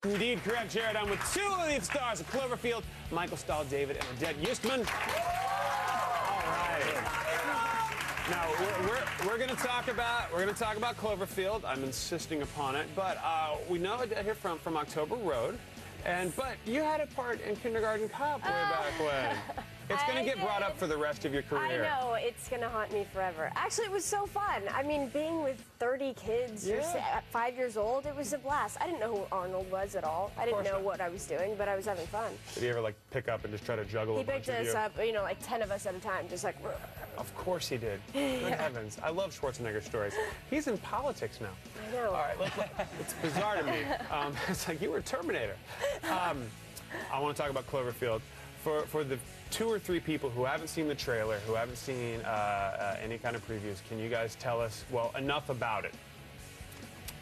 Indeed, correct, Jared. I'm with two of the stars of Cloverfield, Michael Stahl-David and Odette Eustman. All right. Now we're going to talk about Cloverfield. I'm insisting upon it, but we know Odette here from October Road, but you had a part in Kindergarten Cop way back when. It's going to get brought up for the rest of your career. I know, it's going to haunt me forever. Actually, it was so fun. I mean, being with 30 kids at 5 years old, it was a blast. I didn't know who Arnold was at all. I didn't know what I was doing, but I was having fun. Did he ever, like, pick up and just try to juggle a bunch of you? He picked us up, you know, like 10 of us at a time, just like... Of course he did. Good heavens. I love Schwarzenegger stories. He's in politics now. I know. All right, it's bizarre to me. It's like you were a Terminator. I want to talk about Cloverfield. For the 2 or 3 people who haven't seen the trailer, who haven't seen any kind of previews, can you guys tell us, well, enough about it?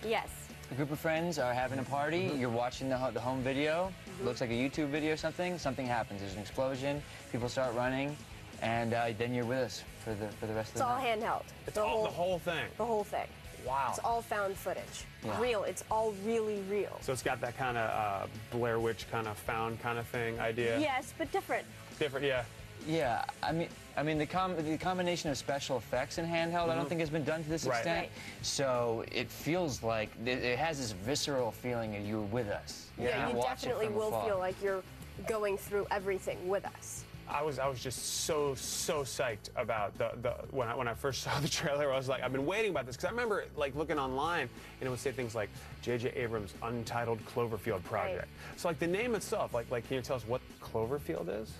Yes. A group of friends are having a party. You're watching the home video. Looks like a YouTube video or something. Something happens. There's an explosion. People start running, and then you're with us for the rest of the night. It's all handheld. It's the whole thing. The whole thing. Wow. It's all found footage. Yeah. Real. It's all really real. So it's got that kind of Blair Witch kind of found kind of thing idea. Yes, but different. Different, yeah. Yeah, I mean the combination of special effects and handheld, I don't think has been done to this extent. Right. So it feels like it has this visceral feeling that you're with us. Yeah, you watch it definitely from will afar. feel like you're going through everything with us. I was just so psyched about when I first saw the trailer. I was like, I've been waiting about this because I remember like looking online and it would say things like J.J. Abrams' Untitled Cloverfield Project. Right. So like the name itself, like can you tell us what Cloverfield is?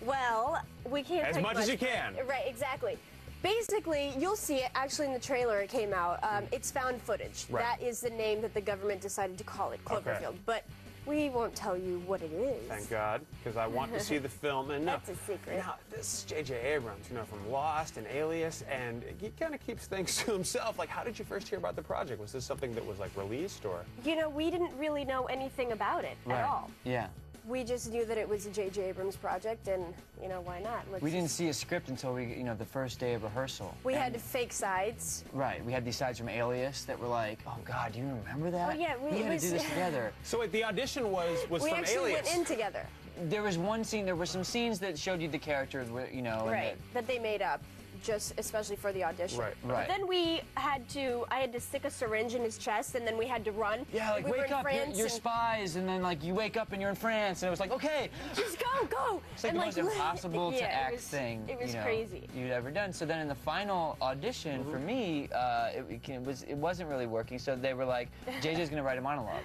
Well, we can't as much as you can. Right, exactly. Basically, you'll see it actually in the trailer. It came out. It's found footage. Right. That is the name that the government decided to call it, Cloverfield. Okay. But we won't tell you what it is. Thank God, because I want to see the film. And that's a secret. Now, this is J.J. Abrams, you know, from Lost and Alias, and he kind of keeps things to himself. Like, how did you first hear about the project? Was this something that was, like, released, or? You know, we didn't really know anything about it at all. Yeah. We just knew that it was a J.J. Abrams project, and, you know, why not? We didn't see a script until the first day of rehearsal. We had fake sides. Right, we had these sides from Alias that were like, oh God, do you remember that? Oh yeah, we had to do this together. So wait, the audition was we from actually Alias. went in together. There was one scene, there were some scenes that showed you the characters, you know. Right, that they made up. Just especially for the audition. Right. But then I had to stick a syringe in his chest, and then we had to run. Yeah, like, we wake up, you're spies, and then, like, you wake up and you're in France, and it was like, okay. Just go. It's like the most impossible to act thing it was crazy. You'd ever done. So then in the final audition, for me, it wasn't really working, so they were like, JJ's gonna write a monologue.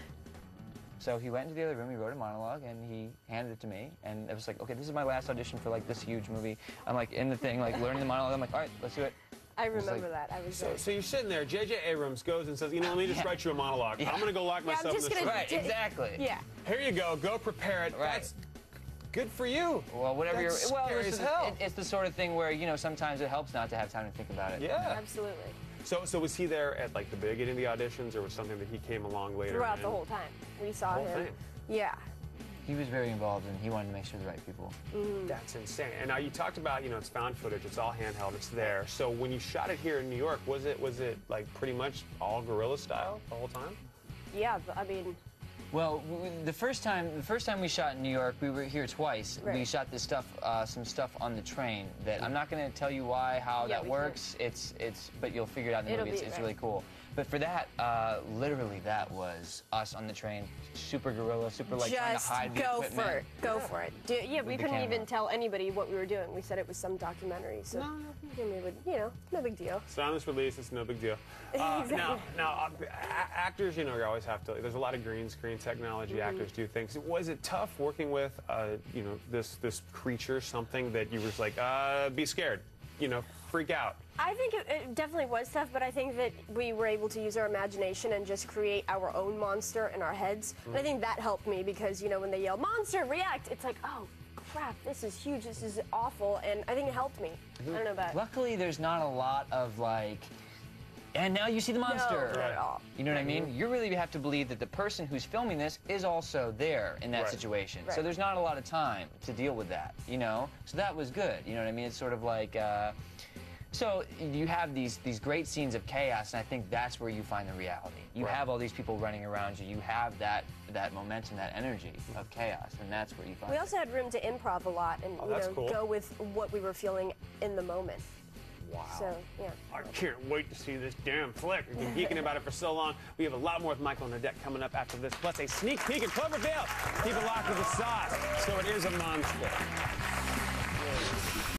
So he went into the other room, he wrote a monologue, and he handed it to me, and it was like, okay, this is my last audition for, like, this huge movie. I'm, like, in the thing, like, learning the monologue. I'm like, all right, let's do it. I remember that. I was there. So you're sitting there, J.J. Abrams goes and says, you know, let me just write you a monologue. I'm going to go lock myself in this room. Right, exactly. Yeah. Here you go prepare it. Right. That's good for you. Well, whatever That's you're... Well, scary as hell. It's the sort of thing where, you know, sometimes it helps not to have time to think about it. Yeah. Absolutely. So was he there at, like, the beginning of the auditions, or was something that he came along later? Throughout the whole time. We saw him. Thing. Yeah. He was very involved, and he wanted to make sure the right people. That's insane. And now you talked about, you know, it's found footage, it's all handheld, it's there. So when you shot it here in New York, was it like pretty much all guerrilla style the whole time? Yeah, I mean... Well, the first time we shot in New York, we were here twice. Right. We shot this stuff, some stuff on the train that I'm not going to tell you how that works. But you'll figure it out in the movie. It's really cool. But for that, literally, that was us on the train, super guerrilla, super like trying to hide the equipment. Go for it. Yeah, we couldn't even tell anybody what we were doing. We said it was some documentary, so we would, you know, no big deal. So on this release, it's no big deal. Exactly. Now, actors, you know, you always have to. There's a lot of green screen technology. Actors do things. Was it tough working with, you know, this creature, something that you was like, be scared, you know, freak out? I think it definitely was tough, but I think that we were able to use our imagination and just create our own monster in our heads. And I think that helped me because, you know, when they yell, "Monster, react!" it's like, oh, crap, this is huge, this is awful, and I think it helped me. I don't know about... Luckily, there's not a lot of, like, and now you see the monster. No, not at all. You know what I mean? You really have to believe that the person who's filming this is also there in that situation. Right. So there's not a lot of time to deal with that, you know? So that was good, you know what I mean? It's sort of like... So you have these great scenes of chaos, and I think that's where you find the reality. You have all these people running around you. You have that momentum, that energy of chaos, and that's where you find We it. also had room to improv a lot and cool. go with what we were feeling in the moment. Wow. So, yeah. I can't wait to see this damn flick. We've been geeking about it for so long. We have a lot more with Michael and Odette coming up after this, plus a sneak peek at Cloverfield. Keep it locked with the sauce. So it is a monster.